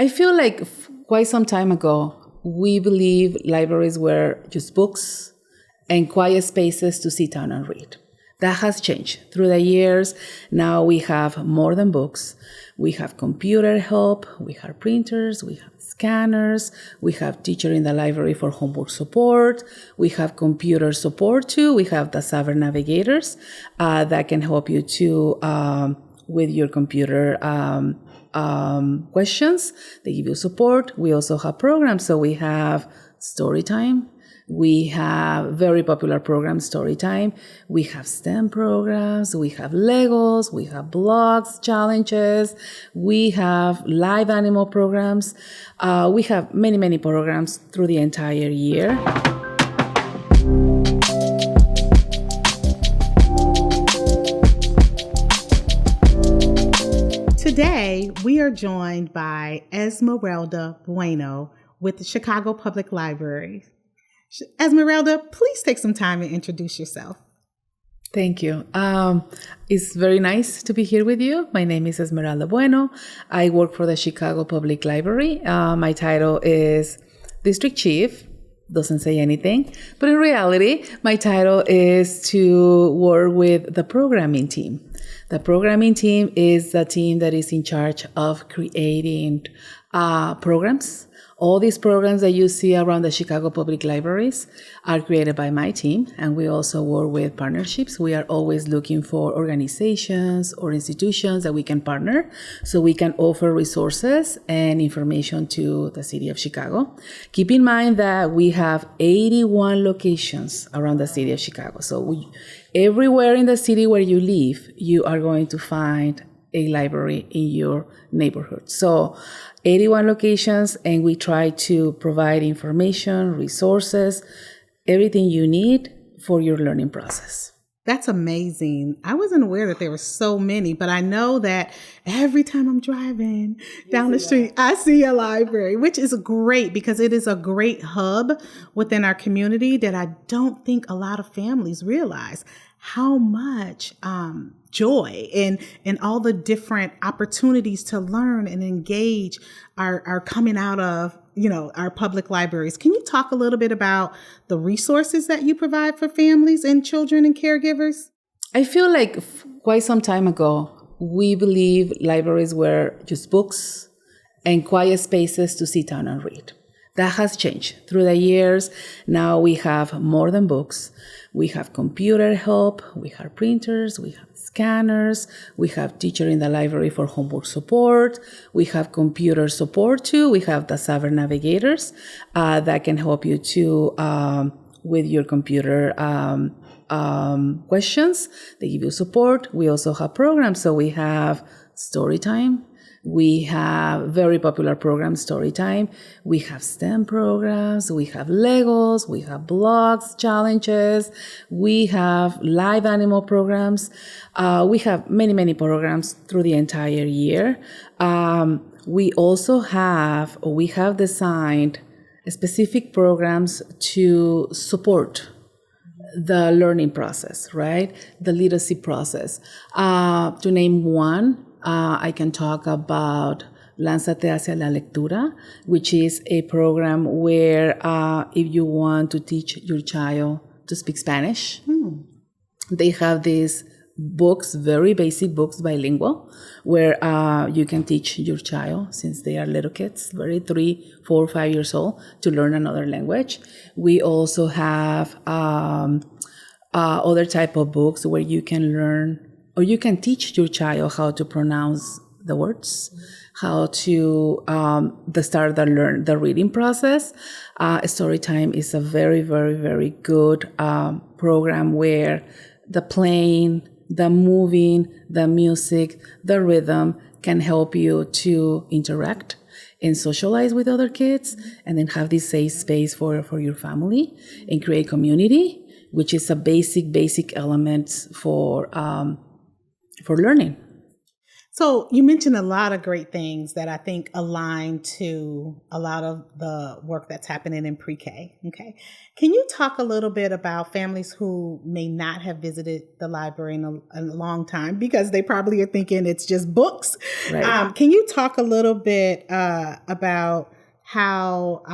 I feel like quite some time ago, we believe libraries were just books and quiet spaces to sit down and read. That has changed through the years. Now we have more than books. We have computer help, we have printers, we have scanners, we have teacher in the library for homework support, we have computer support too, we have the Saver navigators that can help you too with your computer questions. They give you support. We also have programs. So we have Storytime. We have very popular program, Storytime. We have STEM programs. We have Legos. We have blogs, challenges. We have live animal programs. We have many, many programs through the entire year. Today, we are joined by Esmeralda Bueno with the Chicago Public Library. Esmeralda, please take some time and introduce yourself. Thank you. It's very nice to be here with you. My name is Esmeralda Bueno. I work for the Chicago Public Library. My title is District Chief. Doesn't say anything, but in reality, my title is to work with the programming team. The programming team is the team that is in charge of creating programs. All these programs that you see around the Chicago Public Libraries are created by my team, and we also work with partnerships. We are always looking for organizations or institutions that we can partner so we can offer resources and information to the city of Chicago. Keep in mind that we have 81 locations around the city of Chicago. So everywhere in the city where you live, you are going to find a library in your neighborhood. So 81 locations, and we try to provide information, resources, everything you need for your learning process. That's amazing. I wasn't aware that there were so many, but I know that every time I'm driving down the street, I see a library, which is great because it is a great hub within our community that I don't think a lot of families realize how much joy and all the different opportunities to learn and engage are coming out of, our public libraries. Can you talk a little bit about the resources that you provide for families and children and caregivers? I feel like quite some time ago, we believe libraries were just books and quiet spaces to sit down and read. That has changed through the years. Now we have more than books. We have computer help, we have printers, we have scanners, we have teacher in the library for homework support, we have computer support too, we have the Saver navigators that can help you too with your computer questions. They give you support. We also have programs. So we have Storytime. We have very popular program, Storytime. We have STEM programs. We have Legos. We have blogs, challenges. We have live animal programs. We have many, many programs through the entire year. We have designed specific programs to support the learning process, right? The literacy process. To name one, I can talk about Lánzate hacia la lectura, which is a program where if you want to teach your child to speak Spanish, they have these books, very basic books, bilingual, where you can teach your child since they are little kids, 3, 4, 5 years old, to learn another language. We also have other type of books where you can learn or you can teach your child how to pronounce the words, how to start the reading process. Storytime is a very, very, very good program where the playing, the moving, the music, the rhythm can help you to interact and socialize with other kids, and then have this safe space for your family and create community, which is a basic element for learning. So you mentioned a lot of great things that I think align to a lot of the work that's happening in pre-K. Okay. Can you talk a little bit about families who may not have visited the library in a long time because they probably are thinking it's just books? Right. Can you talk a little bit about how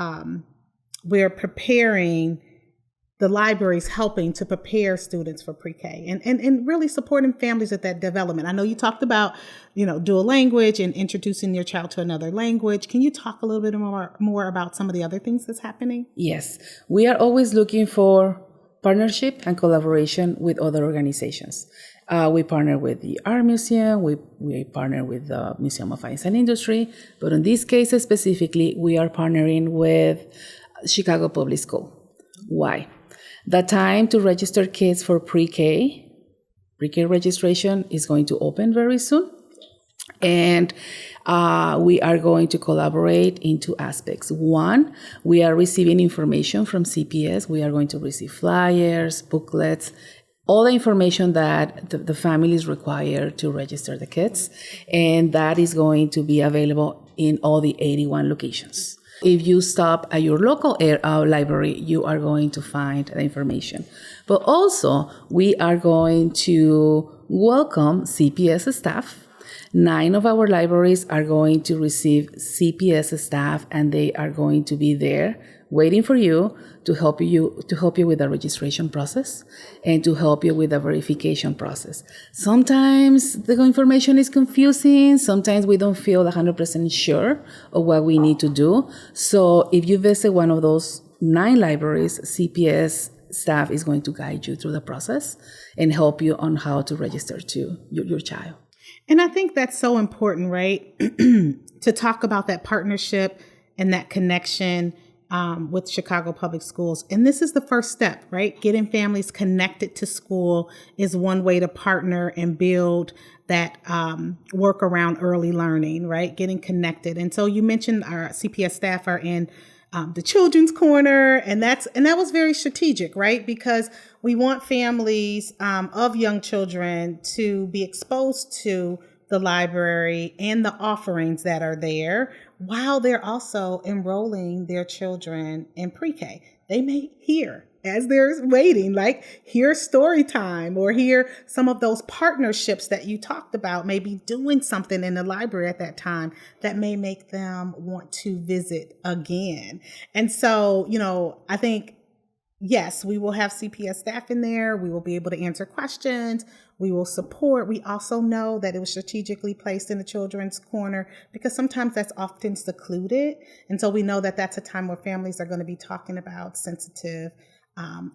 we're preparing the libraries helping to prepare students for pre-K and really supporting families with that development? I know you talked about, dual language and introducing your child to another language. Can you talk a little bit more about some of the other things that's happening? Yes. We are always looking for partnership and collaboration with other organizations. We partner with the Art Museum, we partner with the Museum of Science and Industry, but in this case specifically, we are partnering with Chicago Public School. Why? The time to register kids for pre-K registration is going to open very soon. And we are going to collaborate in two aspects. One, we are receiving information from CPS. We are going to receive flyers, booklets, all the information that the families require to register the kids. And that is going to be available in all the 81 locations. If you stop at your local library, you are going to find the information. But also, we are going to welcome CPS staff. 9 of our libraries are going to receive CPS staff, and they are going to be there waiting for you to help you with the registration process and to help you with the verification process. Sometimes the information is confusing. Sometimes we don't feel 100% sure of what we need to do. So if you visit one of those 9 libraries, CPS staff is going to guide you through the process and help you on how to register to your child. And I think that's so important, right? To talk about that partnership and that connection with Chicago Public Schools. And this is the first step, right? Getting families connected to school is one way to partner and build that work around early learning, right? Getting connected. And so you mentioned our CPS staff are in the children's corner, and that was very strategic, right? Because we want families of young children to be exposed to the library and the offerings that are there while they're also enrolling their children in pre-K. They may hear as they're waiting, hear story time or hear some of those partnerships that you talked about, maybe doing something in the library at that time that may make them want to visit again. And so, I think, yes, we will have CPS staff in there. We will be able to answer questions. We will support. We also know that it was strategically placed in the children's corner because sometimes that's often secluded. And so we know that that's a time where families are going to be talking about sensitive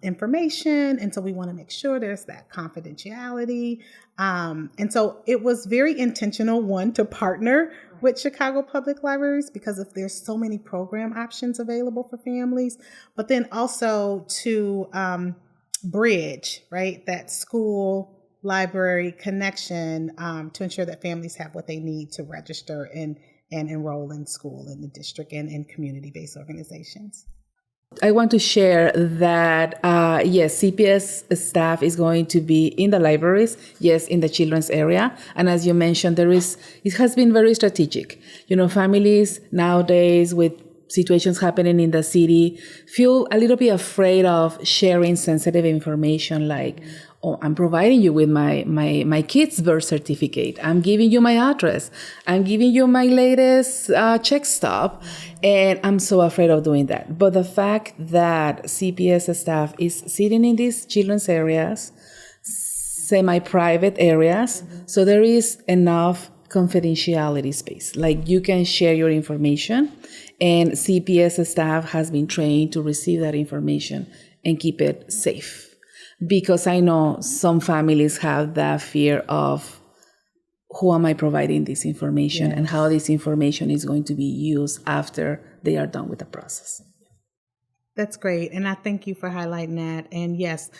information. And so we want to make sure there's that confidentiality. And so it was very intentional, one, to partner with Chicago Public Libraries because if there's so many program options available for families, but then also to bridge, right, that school library connection to ensure that families have what they need to register and enroll in school in the district and in community-based organizations. I want to share that, yes, CPS staff is going to be in the libraries, yes, in the children's area. And as you mentioned, it has been very strategic. Families nowadays with situations happening in the city feel a little bit afraid of sharing sensitive information like, oh, I'm providing you with my kid's birth certificate. I'm giving you my address. I'm giving you my latest check stop. And I'm so afraid of doing that. But the fact that CPS staff is sitting in these children's areas, semi-private areas, so there is enough confidentiality space. Like you can share your information, and CPS staff has been trained to receive that information and keep it safe. Because I know some families have that fear of who am I providing this information and how this information is going to be used after they are done with the process. That's great. And I thank you for highlighting that. And yes,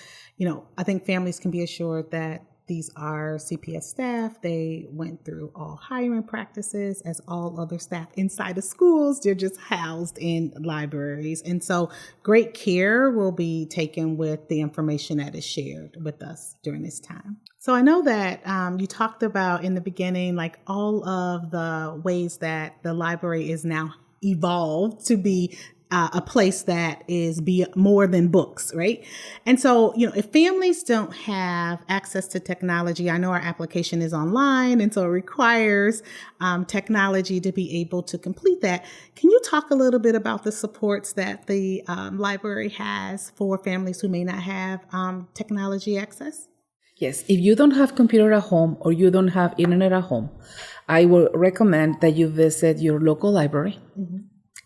I think families can be assured that these are CPS staff. They went through all hiring practices as all other staff inside of schools. They're just housed in libraries. And so great care will be taken with the information that is shared with us during this time. So I know that you talked about in the beginning, like all of the ways that the library is now evolved to be a place that is more than books, right? And so, if families don't have access to technology, I know our application is online, and so it requires technology to be able to complete that. Can you talk a little bit about the supports that the library has for families who may not have technology access? Yes, if you don't have computer at home or you don't have internet at home, I would recommend that you visit your local library. Mm-hmm.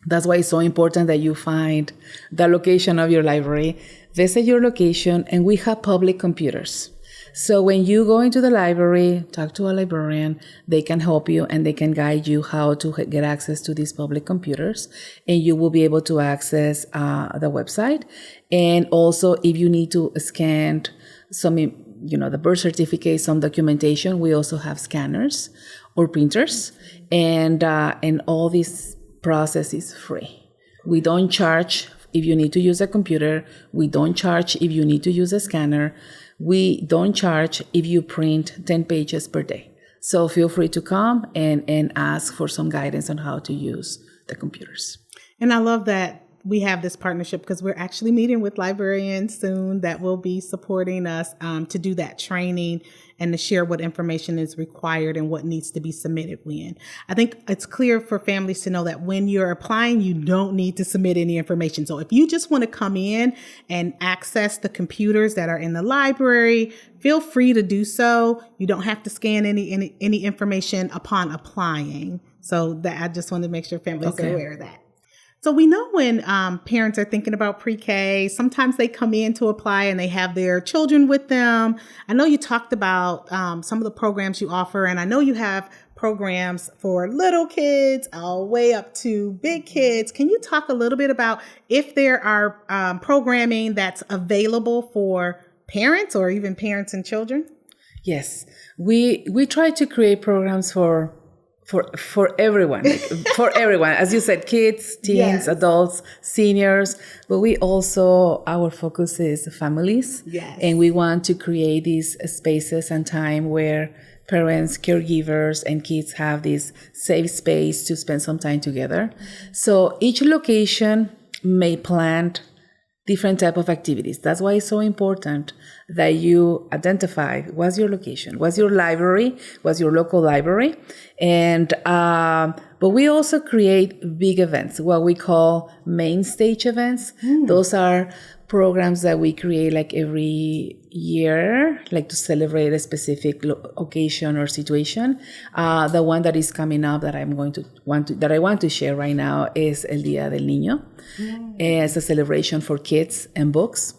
That's why it's so important that you find the location of your library, visit your location, and we have public computers. So when you go into the library, talk to a librarian, they can help you and they can guide you how to get access to these public computers, and you will be able to access the website. And also, if you need to scan some, the birth certificate, some documentation, we also have scanners or printers, and all these process is free. We don't charge if you need to use a computer. We don't charge if you need to use a scanner. We don't charge if you print 10 pages per day. So feel free to come and ask for some guidance on how to use the computers. And I love that we have this partnership because we're actually meeting with librarians soon that will be supporting us to do that training and to share what information is required and what needs to be submitted when. I think it's clear for families to know that when you're applying, you don't need to submit any information. So if you just want to come in and access the computers that are in the library, feel free to do so. You don't have to scan any information upon applying. So that I just want to make sure families are aware of that. So we know when parents are thinking about pre-K, sometimes they come in to apply and they have their children with them. I know you talked about some of the programs you offer, and I know you have programs for little kids all the way up to big kids. Can you talk a little bit about if there are programming that's available for parents or even parents and children? Yes, we try to create programs for everyone, for everyone, as you said, kids, teens, yes, adults, seniors, but we also, our focus is families. Yes. And we want to create these spaces and time where parents, caregivers, and kids have this safe space to spend some time together. So each location may plan different type of activities. That's why it's so important that you identify what's your location, what's your library, what's your local library. And but we also create big events, what we call main stage events. Those are programs that we create like every year, like to celebrate a specific occasion or situation. The one that is coming up that I want to share right now is El Día del Niño. It's a celebration for kids and books.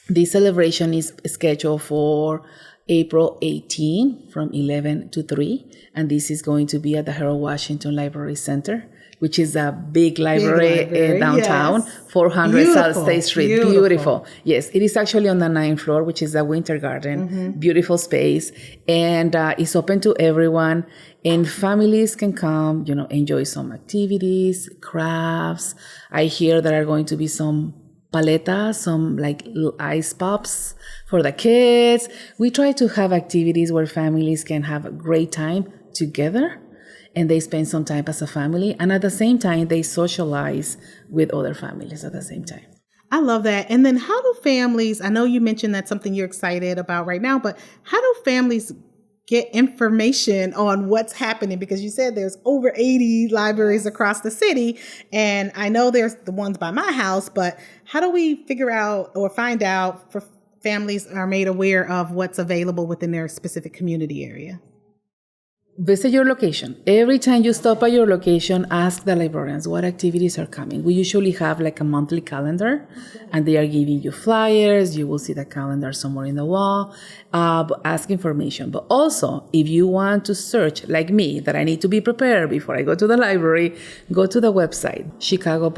This celebration is scheduled for April 18 from 11 to 3. And this is going to be at the Harold Washington Library Center, which is a big library in downtown, yes. 400 South State Street. Beautiful. Yes, it is actually on the 9th floor, which is a winter garden. Mm-hmm. Beautiful space. And it's open to everyone. And families can come, enjoy some activities, crafts. I hear there are going to be some paletas, some like little ice pops for the kids. We try to have activities where families can have a great time together, and they spend some time as a family, and at the same time they socialize with other families at the same time. I love that. And then how do families, I know you mentioned that's something you're excited about right now, but how do families get information on what's happening? Because you said there's over 80 libraries across the city, and I know there's the ones by my house, but how do we figure out or find out for families are made aware of what's available within their specific community area? Visit your location. Every time you stop at your location, ask the librarians what activities are coming. We usually have like a monthly calendar, and they are giving you flyers. You will see the calendar somewhere in the wall. But ask information. But also, if you want to search, like me, that I need to be prepared before I go to the library, go to the website, www.chicago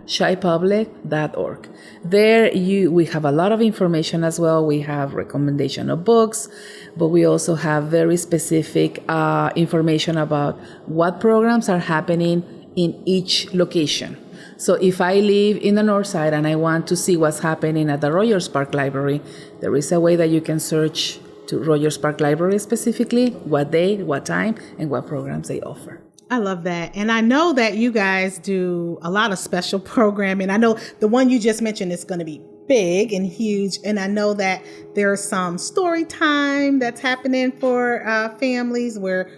shypublic.org. There we have a lot of information as well. We have recommendation of books, but we also have very specific information about what programs are happening in each location. So if I live in the north side and I want to see what's happening at the Rogers Park Library, there is a way that you can search to Rogers Park Library specifically, what day, what time, and what programs they offer. I love that. And I know that you guys do a lot of special programming. I know the one you just mentioned is going to be big and huge. And I know that there's some story time that's happening for families where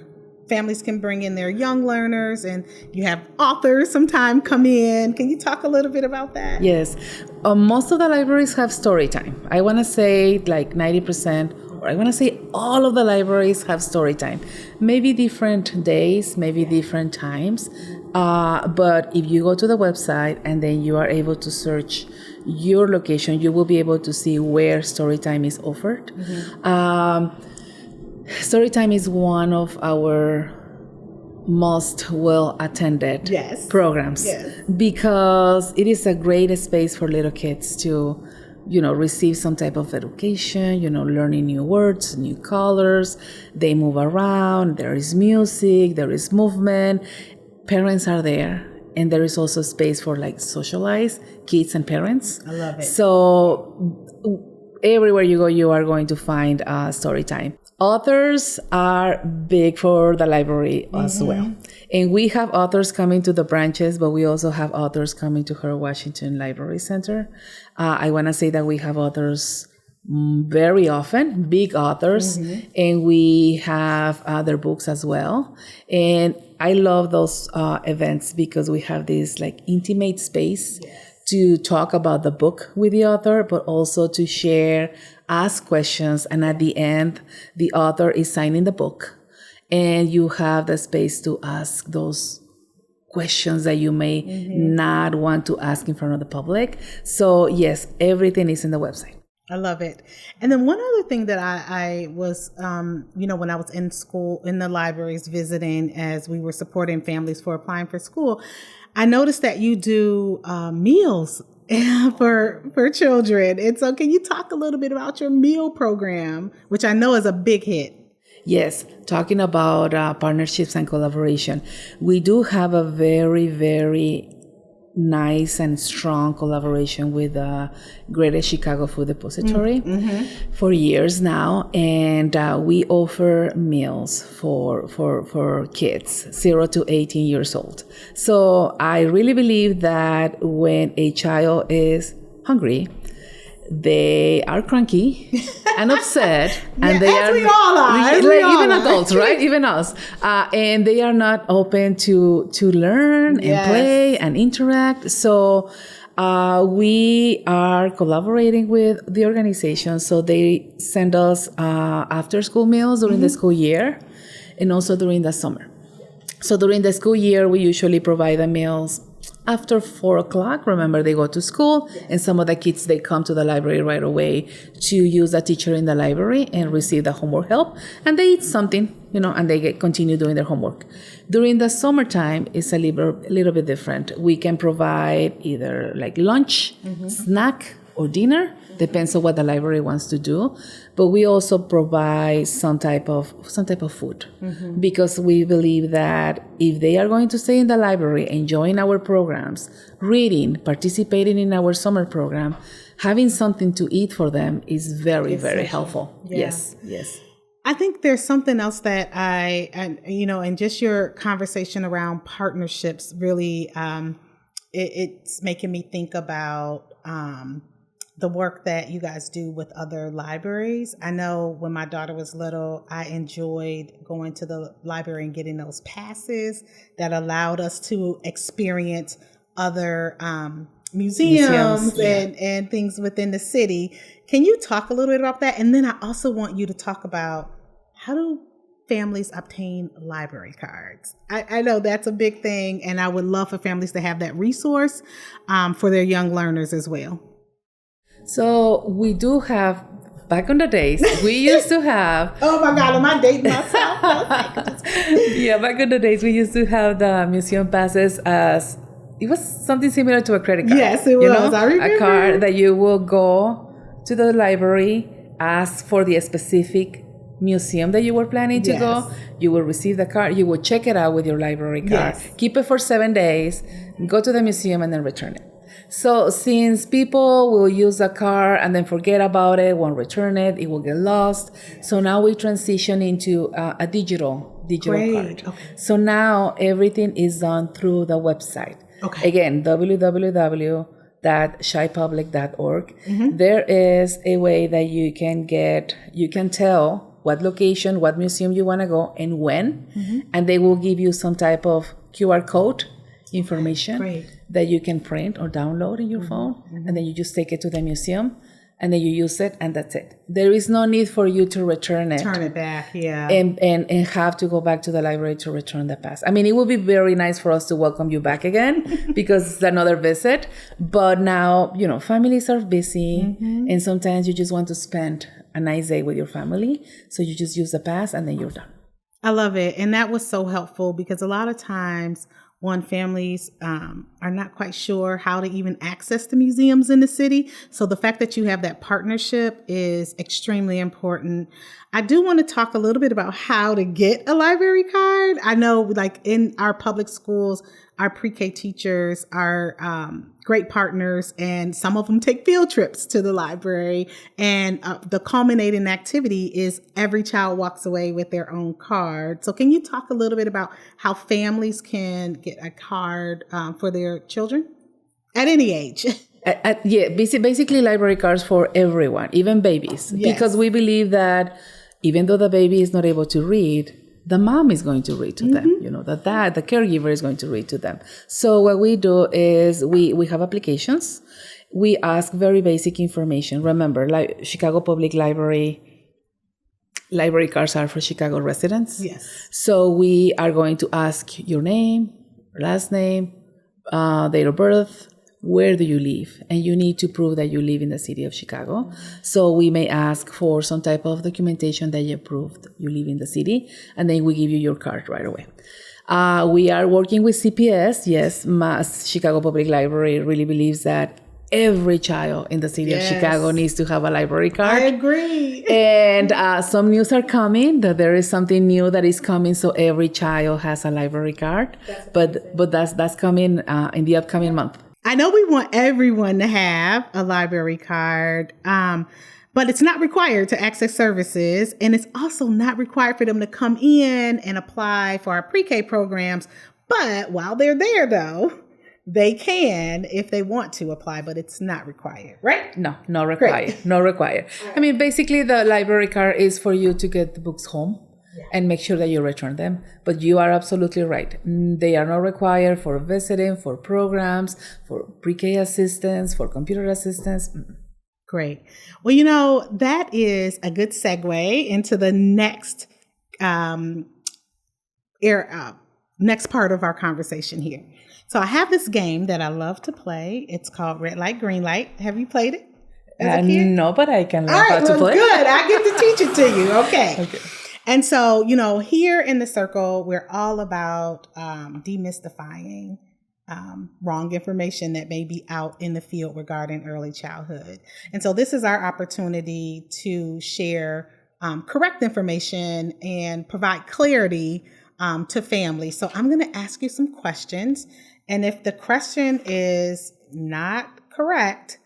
families can bring in their young learners, and you have authors sometime come in. Can you talk a little bit about that? Yes. Most of the libraries have story time. I want to say like 90%, or I want to say all of the libraries have story time. Maybe different days, maybe different times. But if you go to the website and then you are able to search your location, you will be able to see where story time is offered. Storytime is one of our most well-attended programs because it is a great space for little kids to, receive some type of education, learning new words, new colors. They move around. There is music. There is movement. Parents are there. And there is also space for socialize kids and parents. I love it. So everywhere you go, you are going to find story time. Authors are big for the library as well. And we have authors coming to the branches, but we also have authors coming to her Washington Library Center. I want to say that we have authors very often, big authors, and we have other books as well. And I love those events because we have this intimate space to talk about the book with the author, but also to share, ask questions, and at the end, the author is signing the book, and you have the space to ask those questions that you may not want to ask in front of the public. So yes, everything is in the website. I love it. And then one other thing that I was, when I was in school, in the libraries visiting as we were supporting families for applying for school, I noticed that you do meals for children. And so can you talk a little bit about your meal program, which I know is a big hit? Yes, talking about partnerships and collaboration. We do have a very, very nice and strong collaboration with the Greater Chicago Food Depository for years now, and we offer meals for kids 0 to 18 years old. So I really believe that when a child is hungry, they are cranky and upset, and they as are we all are, even adults, right? Even us, and they are not open to learn and play and interact. So we are collaborating with the organization, so they send us after school meals during the school year, and also during the summer. So during the school year, we usually provide the meals after 4 o'clock. Remember, they go to school, and some of the kids, they come to the library right away to use the teacher in the library and receive the homework help, and they eat something, and they continue doing their homework. During the summertime, it's a little bit different. We can provide either lunch, snack, or dinner, depends on what the library wants to do. But we also provide some type of food, because we believe that if they are going to stay in the library, enjoying our programs, reading, participating in our summer program, having something to eat for them is very, very helpful. Yeah. Yes. I think there's something else that and just your conversation around partnerships really, it's making me think about the work that you guys do with other libraries. I know when my daughter was little, I enjoyed going to the library and getting those passes that allowed us to experience other museums and things within the city. Can you talk a little bit about that? And then I also want you to talk about how do families obtain library cards? I know that's a big thing, and I would love for families to have that resource for their young learners as well. So we do have, back in the days, we used to have... Oh my God, am I dating myself? Yeah, back in the days, we used to have the museum passes as it was something similar to a credit card. Yes, it was. I remember. A card that you will go to the library, ask for the specific museum that you were planning to go. You will receive the card. You will check it out with your library card. Yes. Keep it for 7 days. Go to the museum and then return it. So since people will use a card and then forget about it, won't return it, it will get lost. So now we transition into a digital card. Okay. So now everything is done through the website. Okay. Again, www.shypublic.org. There is a way that you can tell what location, what museum you want to go and when, and they will give you some type of QR code information that you can print or download in your phone, and then you just take it to the museum, and then you use it, and that's it. There is no need for you to return it. Turn it back, and have to go back to the library to return the pass. I mean, it would be very nice for us to welcome you back again because it's another visit. But now, families are busy, and sometimes you just want to spend a nice day with your family. So you just use the pass, and then you're done. I love it. And that was so helpful because a lot of times families are not quite sure how to even access the museums in the city. So the fact that you have that partnership is extremely important. I do want to talk a little bit about how to get a library card. I know like in our public schools, our pre-K teachers are great partners, and some of them take field trips to the library. And the culminating activity is every child walks away with their own card. So can you talk a little bit about how families can get a card for their children at any age? Basically library cards for everyone, even babies. Yes. Because we believe that even though the baby is not able to read, the mom is going to read to them, the dad, the caregiver is going to read to them. So what we do is we have applications. We ask very basic information. Remember, like Chicago Public Library cards are for Chicago residents. Yes. So we are going to ask your name, last name, date of birth, where do you live? And you need to prove that you live in the city of Chicago. So we may ask for some type of documentation that you proved you live in the city, and then we give you your card right away. We are working with CPS. Yes, Chicago Public Library really believes that every child in the city of Chicago needs to have a library card. I agree. And some news are coming, that there is something new that is coming, so every child has a library card. But that's coming in the upcoming month. I know we want everyone to have a library card, but it's not required to access services. And it's also not required for them to come in and apply for our pre-K programs. But while they're there, though, they can, if they want to apply, but it's not required, right? No, not required. Great. Not required. I mean, basically, the library card is for you to get the books home. And make sure that you return them. But you are absolutely right. They are not required for visiting, for programs, for pre-K assistance, for computer assistance. Great. Well, that is a good segue into the next next part of our conversation here. So I have this game that I love to play. It's called Red Light, Green Light. Have you played it as a kid? No, but I can learn how to play. Good. I get to teach it to you. Okay. And so, here in the circle, we're all about demystifying wrong information that may be out in the field regarding early childhood. And so this is our opportunity to share correct information and provide clarity to families. So I'm going to ask you some questions. And if the question is not correct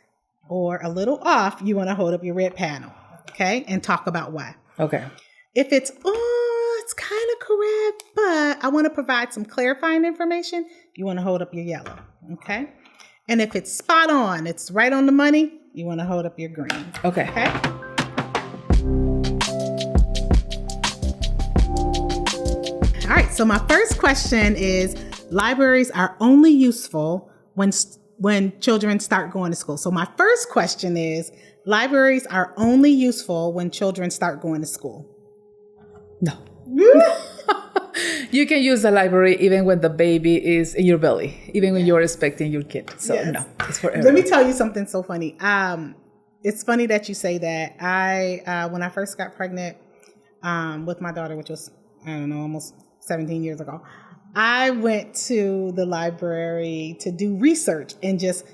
or a little off, you want to hold up your red panel, okay, and talk about why. Okay. If it's kind of correct, but I want to provide some clarifying information, you want to hold up your yellow, okay? And if it's spot on, it's right on the money, you want to hold up your green. Okay. All right, so my first question is, libraries are only useful when children start going to school. So my first question is, libraries are only useful when children start going to school. No. You can use the library even when the baby is in your belly, even when you're expecting your kid. So no, it's for everyone. Let me tell you something so funny. It's funny that you say that. When I first got pregnant with my daughter, which was, almost 17 years ago, I went to the library to do research and just,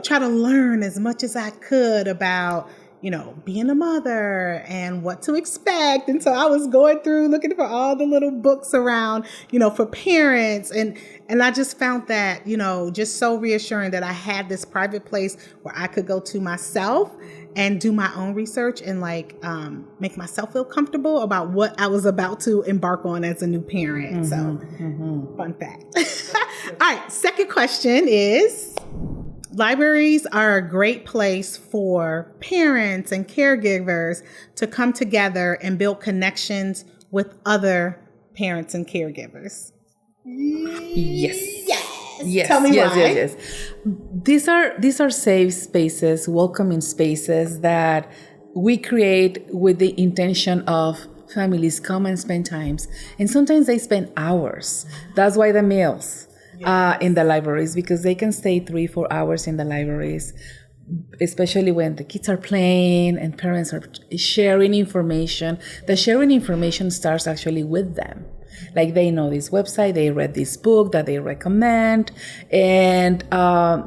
try to learn as much as I could about, being a mother and what to expect. And so I was going through looking for all the little books around, for parents. And I just found that, just so reassuring that I had this private place where I could go to myself and do my own research and make myself feel comfortable about what I was about to embark on as a new parent. Fun fact. All right. Second question is, libraries are a great place for parents and caregivers to come together and build connections with other parents and caregivers. Yes. Tell me why. Yes. These are safe spaces, welcoming spaces that we create with the intention of families come and spend times. And sometimes they spend hours. That's why the meals in the libraries, because they can stay 3-4 hours in the libraries, especially when the kids are playing and parents are sharing information. The sharing information starts actually with them. Like they know this website, they read this book that they recommend. And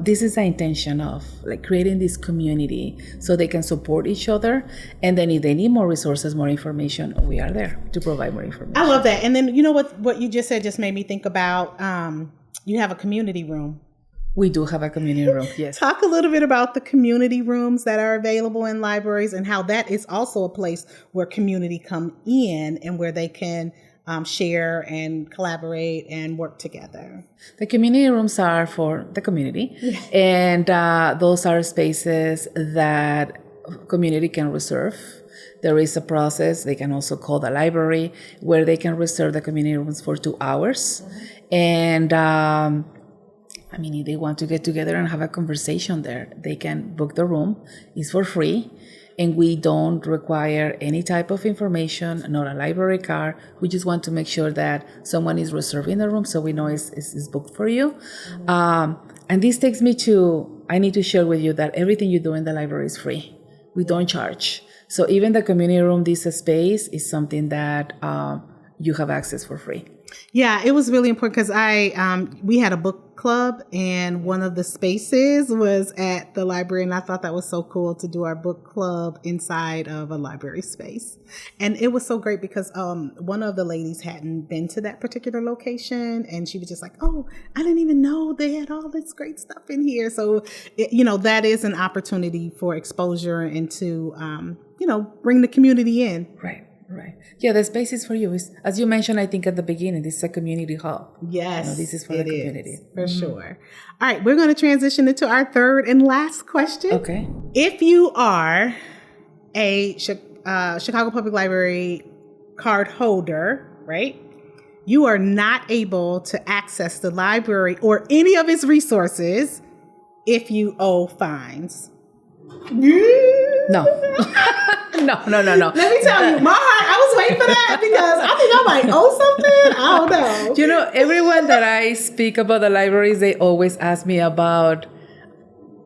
this is the intention of creating this community so they can support each other. And then if they need more resources, more information, we are there to provide more information. I love that. And then what you just said just made me think about you have a community room. We do have a community room, yes. Talk a little bit about the community rooms that are available in libraries and how that is also a place where community come in and where they can share and collaborate and work together. The community rooms are for the community, and those are spaces that community can reserve. There is a process. They can also call the library where they can reserve the community rooms for 2 hours. And if they want to get together and have a conversation there, they can book the room. It's for free. And we don't require any type of information, not a library card. We just want to make sure that someone is reserving the room so we know it's booked for you. And this takes me to, I need to share with you that everything you do in the library is free. We don't charge. So even the community room, this space is something that you have access for free. Yeah, it was really important because we had a book club and one of the spaces was at the library, and I thought that was so cool to do our book club inside of a library space. And it was so great because one of the ladies hadn't been to that particular location, and she was just like, "Oh, I didn't even know they had all this great stuff in here." So, that is an opportunity for exposure and to bring the community in. Right. Yeah, the space is for you. As you mentioned, I think at the beginning, this is a community hub. Yes, this is for the community. For sure. All right, we're going to transition into our third and last question. Okay. If you are a Chicago Public Library card holder, right, you are not able to access the library or any of its resources if you owe fines. No. No. Let me tell you, my heart, I was waiting for that because I think I might owe something. I don't know. Everyone that I speak about the libraries, they always ask me about,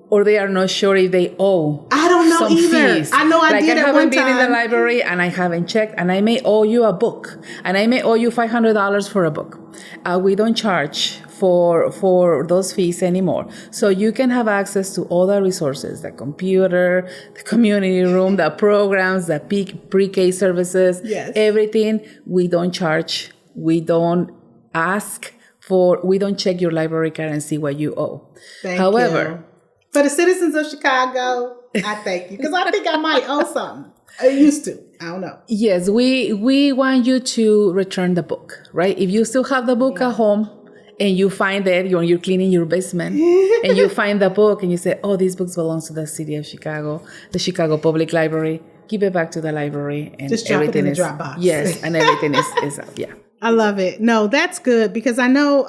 or they are not sure if they owe. I don't know some either. Fees. I know I did at one time. I haven't been in the library and I haven't checked, and I may owe you a book, and I may owe you $500 for a book. We don't charge for those fees anymore. So you can have access to all the resources, the computer, the community room, the programs, the pre-K services, everything. We don't charge. We don't we don't check your library card and see what you owe. However, for the citizens of Chicago, I thank you because I think I might owe something. I used to. I don't know. Yes, we want you to return the book, right? If you still have the book at home and you find it when you're cleaning your basement and you find the book and you say, "Oh, this book belongs to the city of Chicago, the Chicago Public Library," give it back to the library and just drop everything it in the Dropbox. Yes, and everything is up. Yeah. I love it. No, that's good because I know,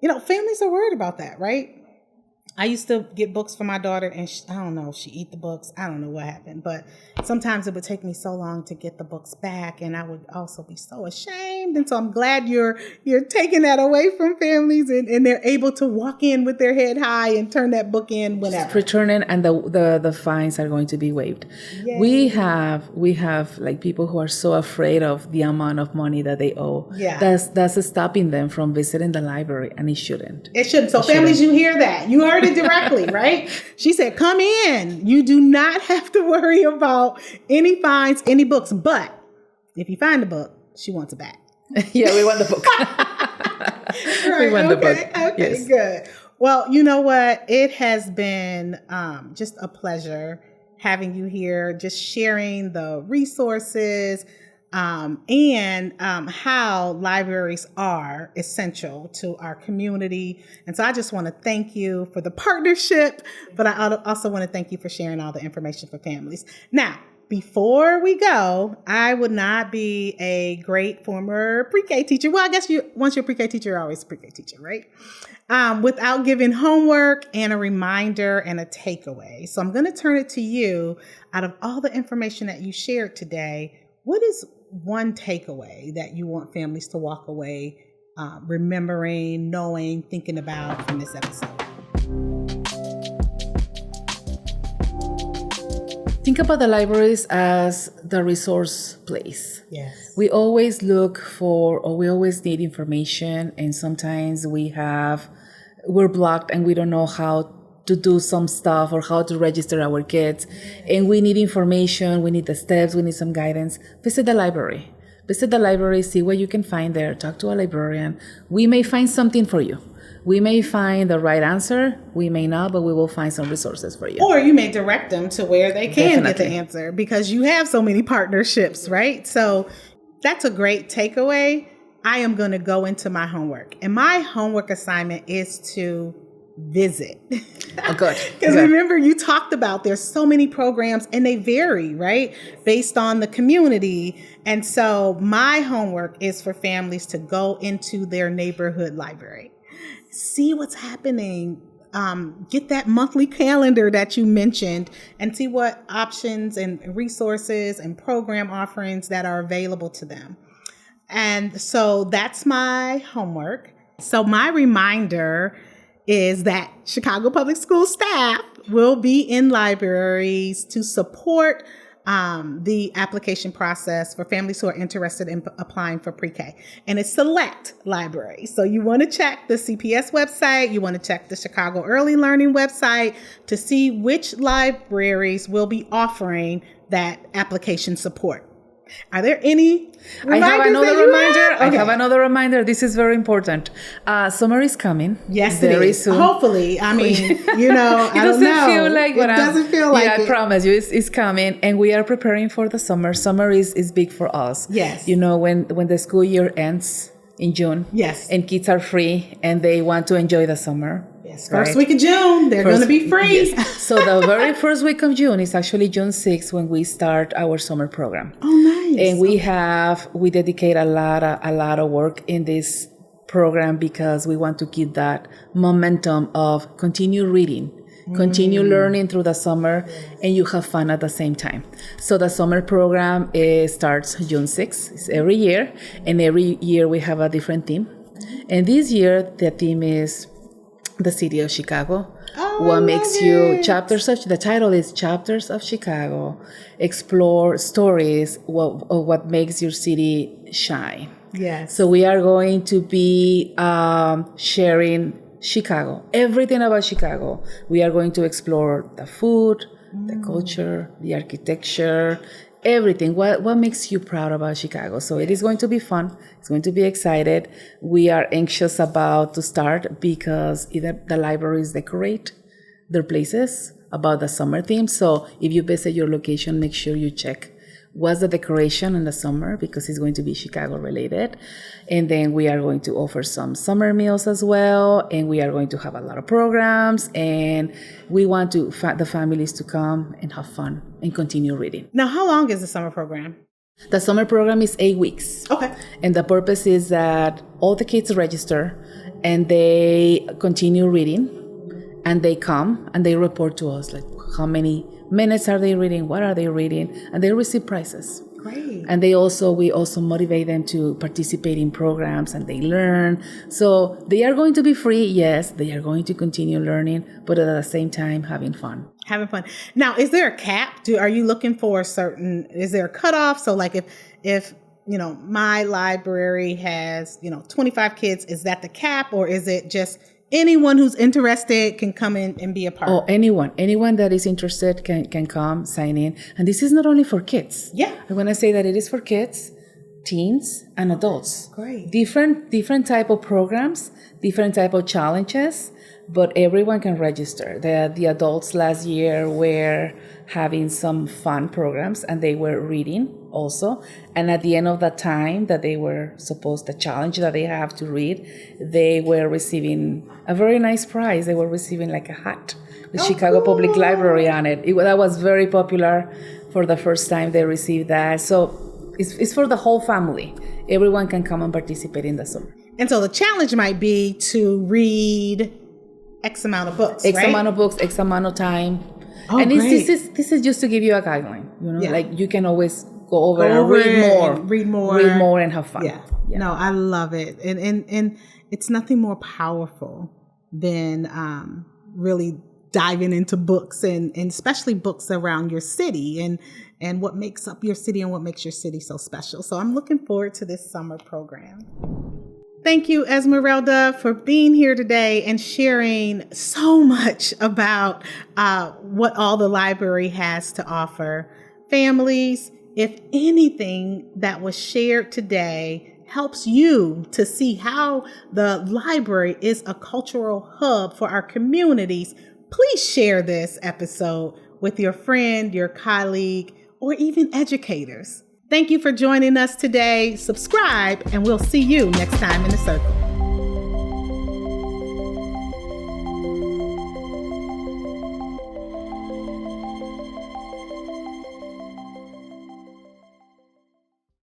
families are worried about that, right? I used to get books for my daughter, and I don't know if she eat the books. I don't know what happened, but sometimes it would take me so long to get the books back, and I would also be so ashamed. And so I'm glad you're taking that away from families, and they're able to walk in with their head high and turn that book in whenever. Just return it, and the fines are going to be waived. Yay. We have like people who are so afraid of the amount of money that they owe. Yeah, that's stopping them from visiting the library, and it shouldn't. It shouldn't. So families, you hear that? You heard it directly, right? She said, "Come in. You do not have to worry about any fines, any books. But if you find the book, she wants it back." Yeah, we want the book. Right, we want the book. Okay, yes. Good. Well, you know what? It has been just a pleasure having you here, just sharing the resources and how libraries are essential to our community. And so I just want to thank you for the partnership, but I also want to thank you for sharing all the information for families. Now, before we go, I would not be a great former pre-K teacher. Well, I guess once you're a pre-K teacher, you're always a pre-K teacher, right? Without giving homework and a reminder and a takeaway. So I'm going to turn it to you. Out of all the information that you shared today, what is one takeaway that you want families to walk away remembering, knowing, thinking about from this episode? Think about the libraries as the resource place. Yes. We always look for, or we always need information, and sometimes we're blocked and we don't know how to do some stuff or how to register our kids. And we need information, we need the steps, we need some guidance. Visit the library. Visit the library, see what you can find there, talk to a librarian. We may find something for you. We may find the right answer, we may not, but we will find some resources for you. Or you may direct them to where they can Definitely. get the answer, because you have so many partnerships, right? So that's a great takeaway. I am going to go into my homework. And my homework assignment is to visit. Oh, good. Because remember, you talked about there's so many programs and they vary, right? Based on the community. And so my homework is for families to go into their neighborhood library. See what's happening. Get that monthly calendar that you mentioned and see what options and resources and program offerings that are available to them. And so that's my homework. So my reminder is that Chicago Public School staff will be in libraries to support the application process for families who are interested in applying for pre-K. And it's select libraries. So you want to check the CPS website. You want to check the Chicago Early Learning website to see which libraries will be offering that application support. Are there any reminders? I have another reminder. Okay. I have another reminder. This is very important. Summer is coming. Yes, very it is. soon. Hopefully. I mean, you know, I don't know. It doesn't feel like it. I promise you, it's coming, and we are preparing for the summer. Summer is big for us. Yes. You know, when the school year ends in June. Yes. And kids are free and they want to enjoy the summer. Yes. First week of June, they're going to be free. Yes. So the very first week of June is actually June 6th when we start our summer program. Oh, nice. And we dedicate a lot of work in this program because we want to keep that momentum of continue reading, continue learning through the summer, and you have fun at the same time. So the summer program starts June 6th. It's every year, and every year we have a different theme. And this year the theme is the city of Chicago. What makes you the title is Chapters of Chicago. Explore stories of what makes your city shine. Yes. So we are going to be sharing Chicago, everything about Chicago. We are going to explore the food, the culture, the architecture, everything. What makes you proud about Chicago? So it is going to be fun. It's going to be excited. We are anxious about to start because either the libraries decorate their places about the summer theme. So if you visit your location, make sure you check what's the decoration in the summer because it's going to be Chicago related. And then we are going to offer some summer meals as well. And we are going to have a lot of programs. And we want the families to come and have fun and continue reading. Now, how long is the summer program? The summer program is 8 weeks. Okay. And the purpose is that all the kids register and they continue reading and they come and they report to us like how many minutes are they reading, what are they reading, and they receive prizes. Great. And we also motivate them to participate in programs, and they learn. So they are going to be free. Yes, they are going to continue learning, but at the same time having fun. Having fun. Now, is there a cap? Are you looking for is there a cutoff? So like if my library has, 25 kids, is that the cap, or is it just anyone who's interested can come in and be a part? Oh, anyone that is interested can come, sign in. And this is not only for kids. Yeah. I want to say that it is for kids, teens, and adults. Great. Different type of programs, different type of challenges, but everyone can register. The adults last year were having some fun programs, and they were reading also. And at the end of that time that they were the challenge that they have to read, they were receiving a very nice prize. They were receiving like a hat with Chicago Public Library on it. That was very popular. For the first time they received that. So it's for the whole family. Everyone can come and participate in the summer. And so the challenge might be to read X amount of books, X amount of books, X amount of time. Oh, and great. This is just to give you a guideline. Yeah. Like you can always go over and read more and have fun. Yeah. No, I love it. And it's nothing more powerful than really diving into books and especially books around your city and what makes up your city and what makes your city so special. So I'm looking forward to this summer program. Thank you, Esmeralda, for being here today and sharing so much about what all the library has to offer. Families, if anything that was shared today helps you to see how the library is a cultural hub for our communities, please share this episode with your friend, your colleague, or even educators. Thank you for joining us today. Subscribe, and we'll see you next time in the Circle.